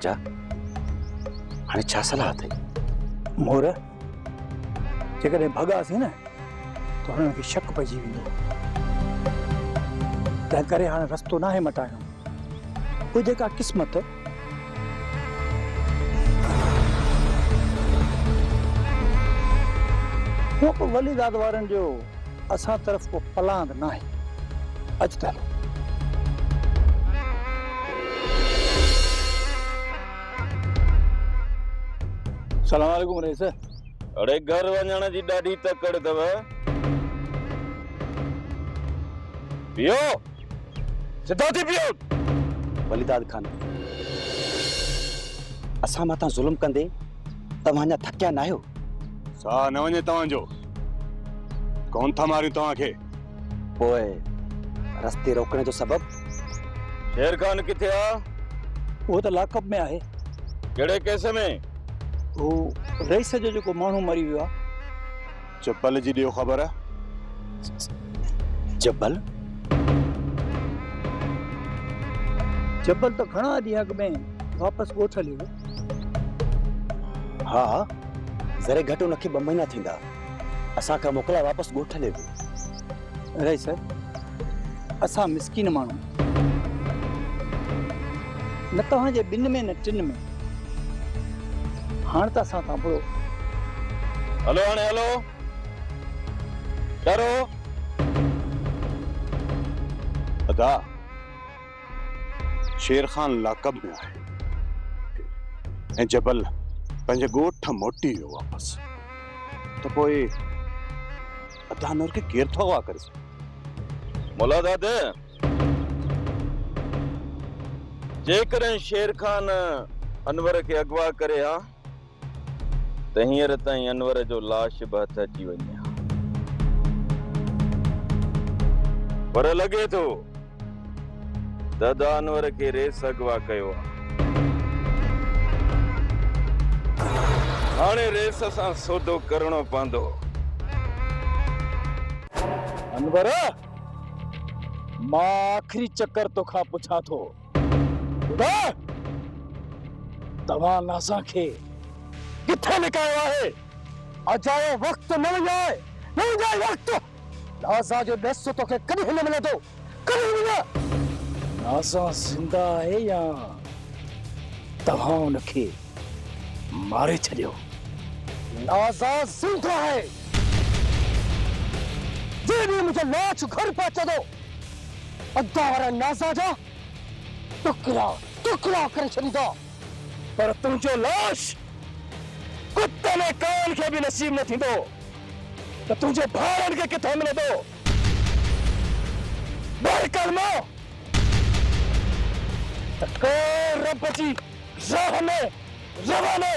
राजा हाणे छा सलाह अथई? मोर जेकॾहिं भॻासीं न त हुननि खे शक पइजी वेंदो, तंहिं करे हाणे रस्तो नाहे मटाइणो। उहा जेका क़िस्मत वो को वलीदाद वारनि जो असां तरफ़ को पलांद नाहे। अच त हलो। सलाम वालेकुम रईस। अरे घर वञण जी ॾाढी तकड़ अथव। पियो सिधो थी पियो। वलीदाद खान असां मथां ज़ुल्म कंदे तव्हां अञा थकिया न आहियो? सा न वञे तव्हांजो। कौन था मारियो तव्हांखे? पोइ रस्ते रोकण जो सबब? शेर खान किथे आ? वो त लाकअप में आहे। कहिड़े केस में? वो रईस जो जेको माण्हू मरी वियो आहे। चप्पल जी ॾियो ख़बर आहे? जबल? जबल त घणा ॾींहं अॻु में वापसि ॻोठ हली वियो। हा ज़रे घटि उनखे 2 महीना थींदा। असां खां मोकिलाए वापसि ॻोठ हले वियो। रईस असां मिसकीन माण्हू न तव्हांजे 2 में न 3 में। हाणे त असां तां बुरो। हलो हाणे हलो। डरो अदा शेर खान लाकअब में आहे ऐं जबल पंहिंजे ॻोठ मोटी वियो वापसि। त पोइ अदा नूर खे केरु थो अगवा करे सघे? मुला दादे जेकॾहिं शेर खान अनवर खे अगवा करे हा त हींअर ताईं अनवर जो लाश बि हथ अची वञे हा। पर लॻे थो दादा अनवर खे रेस अगवा कयो आहे। हाणे रेस सां सौदो करणो पवंदो। अनवर मां आखिरी चक्कर तोखां पुछां थो, ॿुधाए तव्हां नाज़ा खे किथे लिकायो आहे? अजायो वक़्तु न वञाए वक़्तु। नाज़ा जो ॾस तोखे कॾहिं न मिलंदो, कॾहिं न। नाज़ा ज़िंदा आहे या तव्हां उनखे मारे छॾियो? नाज़ा ज़िंदा है। जेॾी मुझे लाश घर पहुंचंदो अद्धा वारा नाज़ा जा टुकड़ा टुकड़ा करे छॾींदा। पर तुंहिंजो लाश कुत्ते ने कान खे बि नसीब न थींदो त तुंहिंजे भाउरनि खे किथे मिलंदो? बरकल मां त रब जी राह में रवानो।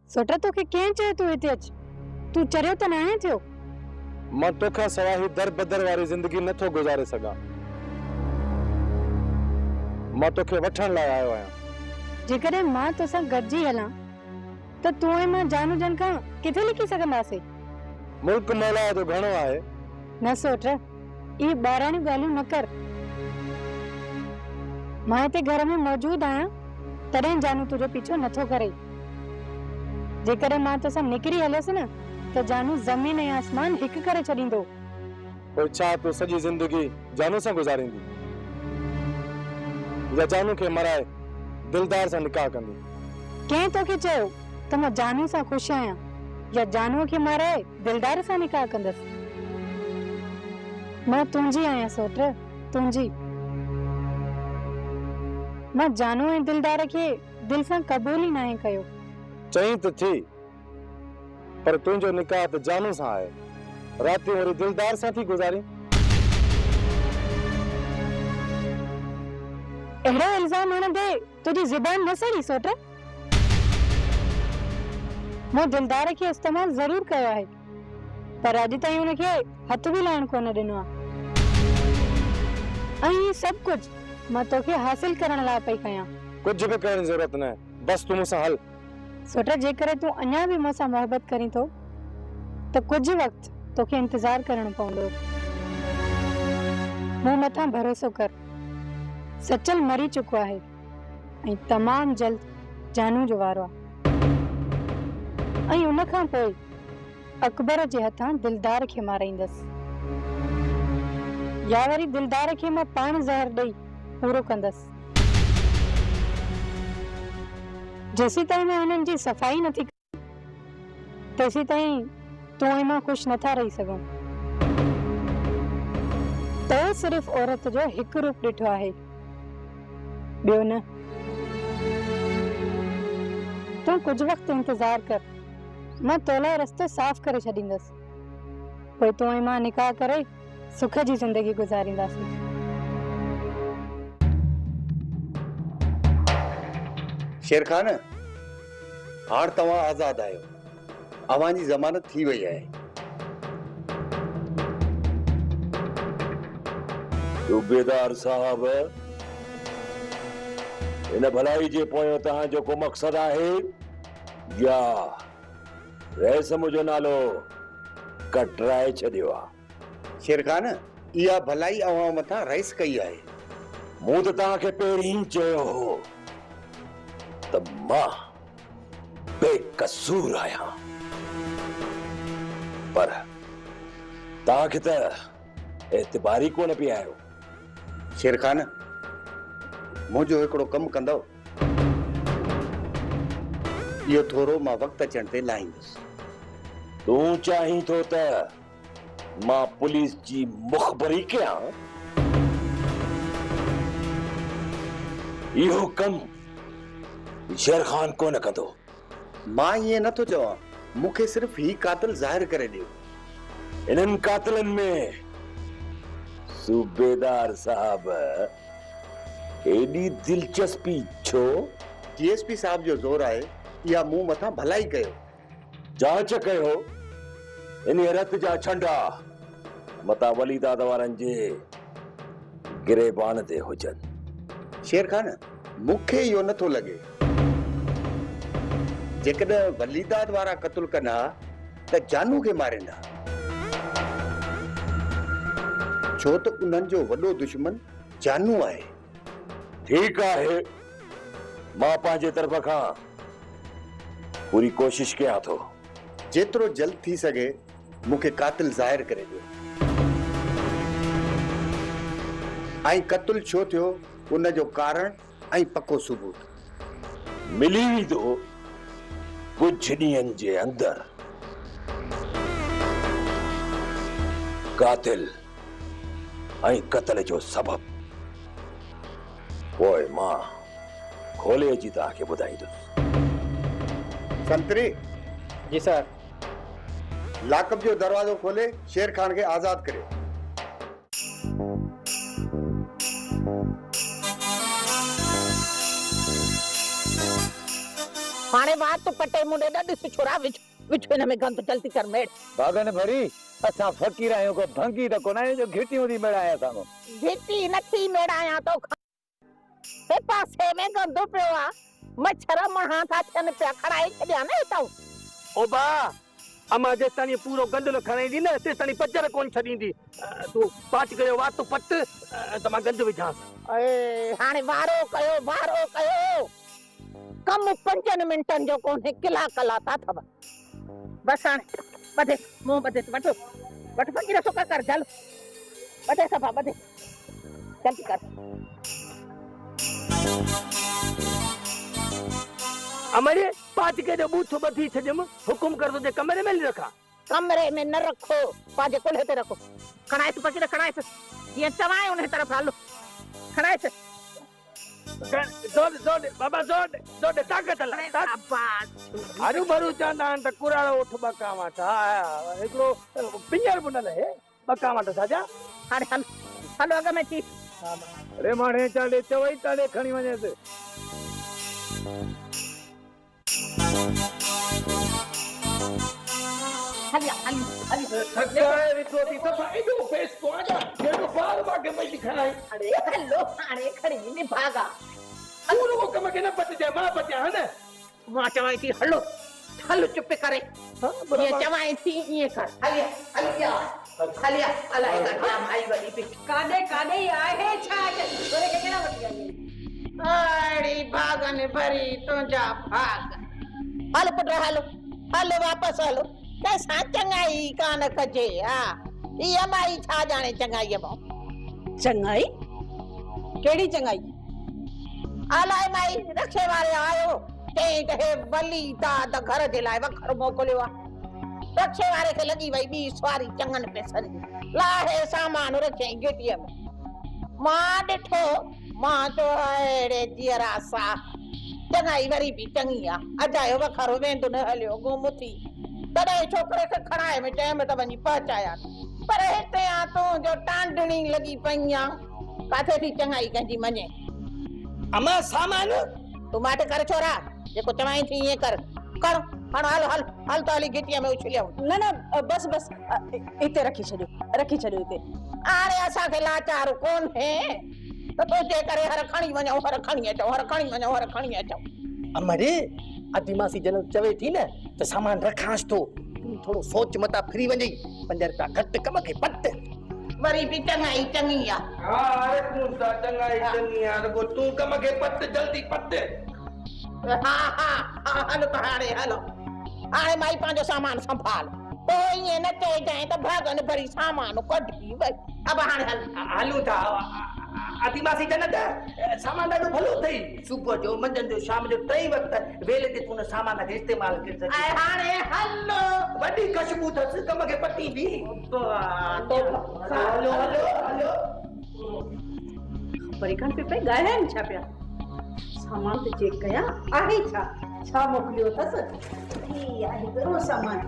सोटा तोखे कें चयो तू हिते अच? तू चरियो त न आहे थियो? मां तोखां सवाइ ही दर बदर वारी ज़िंदगी नथो गुज़ारे सघां। मां तोखे वठण लाइ आयो आहियां। जेकॾहिं मां तोसां गॾिजी हलां त तूं ऐं मां जान जन खां किथे लिकी सघंदासीं? मुल्क मौला जो घणो आहे। न सोट इहे ॿाराणियूं ॻाल्हियूं न कर। मां हिते घर में मौजूद आहियां तॾहिं जानू तुंहिंजो पीछो नथो करे। जेकॾहिं मां तोसां निकिरी हलियसि न त जानू ज़मीन ऐं आसमान हिकु करे छॾींदो। पोइ छा तूं सॼी ज़िंदगी जानू सां गुज़ारींदी या जानू खे मराए दिलदार सां निकाह कंदी? कंहिं तोखे चयो त मां जानू सां ख़ुशि आहियां या जानूअ खे माराए दिलदार सां निकाह कंदसि? मां तुंहिंजी आहियां सोट, तुंहिंजी। मां जानू ऐं दिलदार खे दिल सां क़बूल ई नाहे कयो। चई त थी पर तुंहिंजो निकाह त जानू सां आहे। राति वरी दिलदार सां थी गुज़ारी। अहिड़ो इल्ज़ाम हणंदे तुझी ज़ुबान न सड़ी सोट। मो दिलदार खे इस्तेमाल जरूर कयो आहे, पर अॼु ताईं उनखे हथ बि लाइण कोन ॾिनो आहे। ऐं ये सब कुछ मां तोखे हासिल करण लाइ पई कयां। कुछ भी करण जी जरूरत न, बस तू मुसां हल। सोट, जेकर तू अञा भी मूंसां मोहब्बत करीं थो तो कुछ वक्त तोखे इंतजार करणो पवंदो। मूं मथां भरोसो कर, सचल मरी चुको आहे ऐं तमाम जल्द जानू जो वारो आहे। ऐं उन खां पोइ अकबर जे हथां दिलदार खे माराईंदसि, या वरी दिलदार खे मां पाण ज़हर ॾेई पूरो कंदसि। जेसी ताईं मैं उन्हनि जी सफ़ाई नथी कयां, तेसी ताईं तूं ऐं मां ख़ुशि नथा रही सघूं। तो सिर्फ़ औरत जो हिकु रूप ॾिठो आहे, ॿियो न। तूं कुछ वक्त इंतजार कर, मां तो लाइ रस्तो साफ़ करे छॾींदसि। पोइ तूं ऐं मां निकाह करे सुख जी ज़िंदगी गुज़ारींदासीं। शेर खान, हाण तव्हां आज़ाद आहियो, अवां जी ज़मानत थी वई आहे। सूबेदार साहब, इन भलाई जे पोयों तव्हांजो को मक़सद आहे या रैसम जो नालो कटराए छॾियो आहे? शेर खान, इहा भलाई अवां मथां रईस कई आहे। मूं त तव्हांखे पहिरीं चयो हो त मां बेकसूर आहियां, पर तव्हांखे त एतिबारी कोन पिया आहियो। शेर खान, मुंहिंजो हिकिड़ो कमु कंदव? इहो थोरो मां वक़्तु अचण ते लाहींदुसि। तूं चाहीं थो त मां पुलिस जी मुख़बरी कयां? इहो कमु शेर खान कोन कंदो। मां ईअं नथो चवां, मूंखे सिर्फ़ ही कातिल ज़ाहिर करे ॾियो। इन्हनि कातिलनि में सूबेदार साहब एॾी दिलचस्पी छो? डीएसपी साहब जो ज़ोर आहे, इहा मूं मथां भलाई कयो। जांच कयो, इन रत जा छंडा मता वलीदाद वारनि जे गिरेबान ते हुजनि। शेर खान, मूंखे इहो नथो लॻे। जेकॾहिं वलीदाद वारा क़तल कंदा त जानू खे मारींदा, छो त उन्हनि जो वॾो दुश्मन जानू आहे। ठीक आहे, मां पंहिंजे तरफ़ खां पूरी कोशिश कयां थो। जेतिरो जल्द थी सघे मूंखे कातिल ज़ाहिर करे ॾियो, ऐं क़तल छो थियो उन जो कारण ऐं पको सबूत मिली वेंदो कुछ ॾींहंनि जे अंदर। कातिल ऐं क़त्ल जो सबब पोइ मां खोले अची तव्हांखे ॿुधाईंदुसि। संतरी, जी सर। लाकअप जो दरवाजो खोले शेर खान खे आज़ाद करियो। हाणे बात तो पटे मुंडे ॾा ॾिस छोरा विच हिन में गंद जल्दी कर मेड़। बागन भरी असां फ़कीर आहियूं, को भंगी त कोन आहियूं जो घिटियूं थी मेड़ाया असां। घिटी नथी मेड़ाया तो हे पासे में गंदो पियो आ, मच्छर महा था थियनि पिया, खड़ाई छॾिया न हितां। ओ बा, अमा जेसिताणी पूरो गंद न खणाईंदी न तेसिताणी पचर कोन छॾींदी। तूं पाच कयो वात पट त मां गंद विझांसि। अरे हाणे वारो कयो कम 5 मिंटनि जो कोन्हे, किला कला था थव। बस हाणे बधे मुंह बधे वठ फकीर सुका कर जल बधे सफा बधे जल्दी कर। अमरे पाच के जो बूथ बधी छजम, हुकुम कर दो जे कमरे में रखा। कमरे में न रखो, पाजे कोल्हे ते रखो। खणाइस फकीर खणाइस, ये चवाए उन तरफ हलो। खणाइस जोड़ बाबा जोड़ ताकत ला आरू भरू चांदा त कुराड़ो उठ बकावा था एकरो पिंजर बुनल है बकावा त साजा। हाणे हलो अग में थी। अरे माणे चाले चवई ताले खणी वने से हलिया हली हली थकाए विद्रोही सफा एडो फेस तो आजा जेको बार बाके में दिखाए अरे हलो हाणे खड़ी ने भागा पूरो वो कम के न बच जाए मां बचा है ना मां चवाई थी हलो हलो चुप करे ये चवाई थी ये कर हलिया हलिया हलिया अलाए का नाम आई वडी पे काडे काडे आहे छा तोरे के केना वठी आई अड़ी भागन भरी तुझा भाग हल पुट हलो हलो वापस हलो कैसा चंगाई कान कजे हा ये माई छा जाने चंगाई बो चंगाई केड़ी चंगाई अलाए माई रखे वाले आयो ते बली ता द घर जे लाए वखर मोकलियो आ रखे वाले के लगी वई बी सवारी चंगन पैसन लाहे सामान रखे गेटिया में मां डिठो मां तो एड़े जियरा सा चंगाई वरी भी चंगी आ अजायो वखर वेंदो न हलियो गुमथी तड़े छोकरे के खड़ाए में टाइम त वनी पहुंचाया पर हिते आ तू जो टांडणी लगी पईया काथे थी चंगाई कंजी मने अमा सामान तू माटे कर छोरा जेको चवाई थी ये कर कर हल हल हल तो हली गिटिया में उछलियो न न बस बस इते रखी छडियो इते आरे असा के लाचार कोन है तो जे करे हर खणी वणो हर खणी अचो हर खणी वणो हर खणी अचो अम्मा रे आदिमासी जन चवे थी न त सामान रखांस तो थोड़ो सोच मता फ्री वञई 5 रुपया घट कम के पट वरी भी चंगाई चंगी आ हां अरे तू सा चंगाई चंगी यार को तू कम के पत जल्दी पत हां हां हलो तो हलो हाणे माई पांजो सामान संभाल तो ये न चई जाए तो भागन भरी सामान कढी वई अब हाणे हलू था आदिमासी जन सामान ॾाढो भलो थई सुबह जो मंझंदि जो शाम जो 3 वक्त वेले ते तूं सामान खे इस्तेमाल करे सघे ऐं हाणे हलो वॾी खुशबू अथस कम खे पटी दी हलो हलो हलो परीखण पे पे गए हैं छा पिया सामान ते चेक कया आहे छा मोकलियो थस ई आहे करो सामान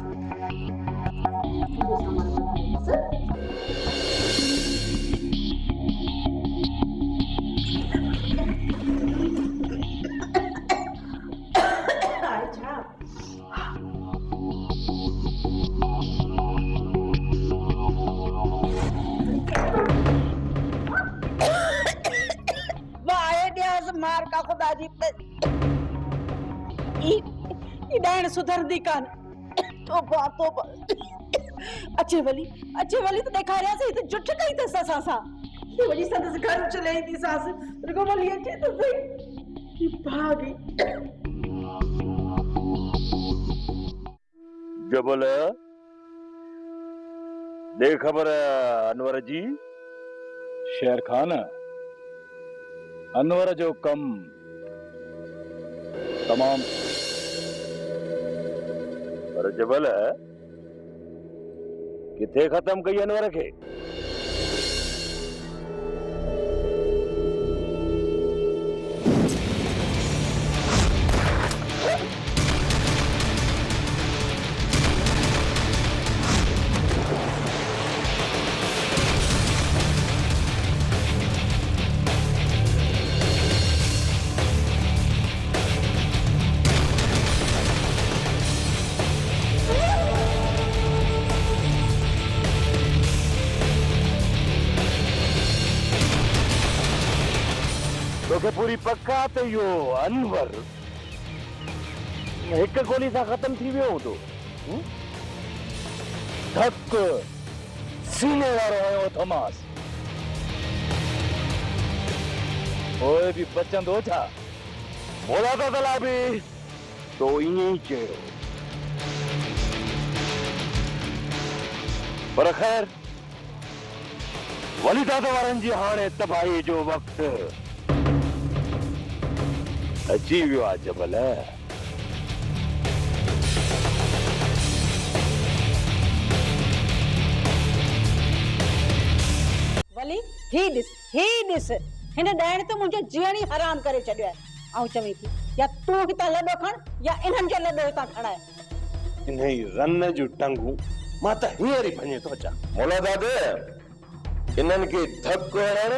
मार का खुदा जी पे ई डायन सुधरदी कान तो अच्छे वली तो देखारिया से तो जुट गई त ससा सा ये वली संदस घर चले थी सास रुको वली अच्छे तो सही भागी जबल दे खबर अनवर जी शेर खान अनवर जो कम तमाम पर जबल किथे खत्म कई अनवर के तोखे पूरी पक्का ते यो अनवर एक गोली सा खत्म थी वियो हूंदो धक सीने वारो आयो थमास ओए भी बचंदो छा बोला था तलाबी तो ईअं ई चयो पर खैर वली दादा वारनि जी हाणे तबाही जो वक़्तु अची वियो आहे जबल वली ही दिस हिन डायन तो मुझे जीअणी हराम करे छडियो है ऐं चवे थी या तू हितां लॾो खण या इन्हनि जो लॾो हितां खणाए इन्हीं रन जो टंगू मां त हींअर ई भञे थो अचां मोला दादे इन्हनि खे धक हणण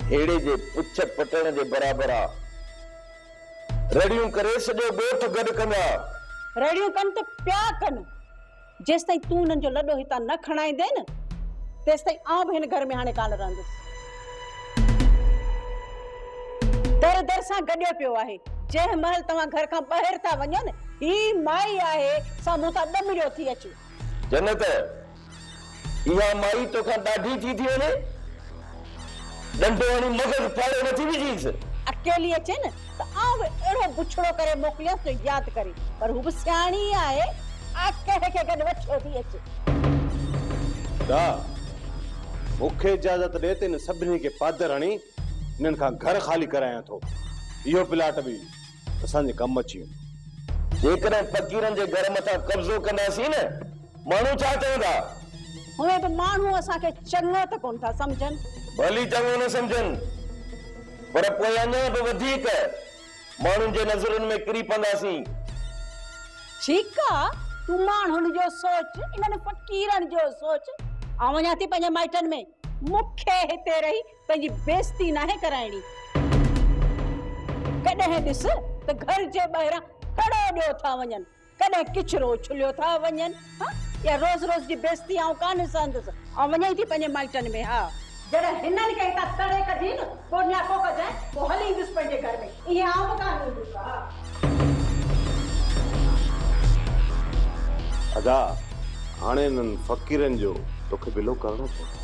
हेड़े जे पुछ पटण जे बराबर आहे रेडियूं करे सॼो ॻोठ गॾु कंदा। रेडियूं कनि त पिया कनि, जेसि ताईं तूं उन्हनि जो लॾो हितां न खणाईंदे न तेसि ताईं आउं बि हिन घर में हाणे कान रहंदुसि। दर दर सां गॾियो पियो आहे, जंहिं महिल तव्हां घर खां ॿाहिरि था वञो न, ही माई आहे साम्हूं तां ॾमिरियो थी अचे। जन्नत, इहा माई तोखां ॾाढी थी वञे, डंडो हणी मगज़ फाड़े नथी विझीसि। अकेली अचे न त आउं बि अहिड़ो बुछड़ो करे मोकिलियसि जो यादि करे, पर हू बि सियाणी आहे, आ कंहिंखे गॾु वठियो थी अचे। दा मूंखे इजाज़त ॾे त इन सभिनी खे पादर हणी इन्हनि खां घर ख़ाली करायां थो। इहो प्लाट बि असांजे कमु अची वियो। जेकॾहिं फ़क़ीरनि जे घर मथां कब्ज़ो कंदासीं न, माण्हू छा चवंदा? हुए बि माण्हू असांखे चङो त कोन था सम्झनि। भली चङो न सम्झनि, पर पोइ अञा बि वधीक माण्हुनि जे नज़रुनि में किरी पवंदासीं। ठीकु आहे, तूं माण्हुनि जो सोच, इन्हनि फ़क़ीरनि जो सोच। आउं वञा थी पंहिंजे माइटनि में, मूंखे हिते रही पंहिंजी बेइज़ती नाहे कराइणी। कॾहिं ॾिस त घर जे ॿाहिरां कड़ो ॾियो था वञनि, कॾहिं किचिरो उछलियो था वञनि। या रोज़ रोज़ जी बेइज़ती आउं कान सहंदसि। आउं वञा थी पंहिंजे माइटनि में। हा, जॾहिं हिननि खे हितां तड़े कढी न, पोइ न्याको कजांइ, पोइ हली ईंदुसि पंहिंजे घर में। ईअं आउं बि कान ईंदुसि। हा अदा, हाणे इन्हनि फ़क़ीरनि जो तोखे बिलो करणो पवंदो।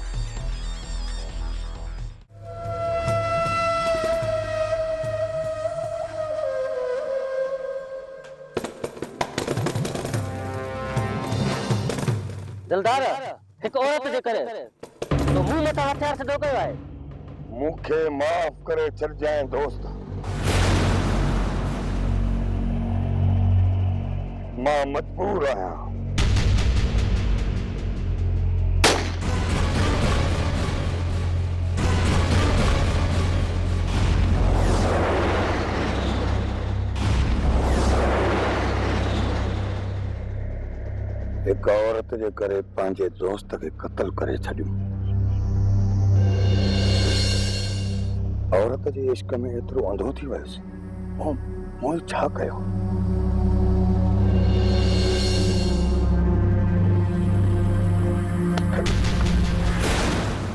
दिलदार, हिकु औरत जे करे तो मुंह मथां हथियार छॾो कयो आहे। मूंखे माफ़ करे छॾजांइ दोस्त, मां मजबूर आहियां। हिकु औरत जे करे पंहिंजे दोस्त खे क़त्ल करे छॾियो। औरत जे इश्क में एतिरो अंधो थी वियुसि, मूं छा कयो?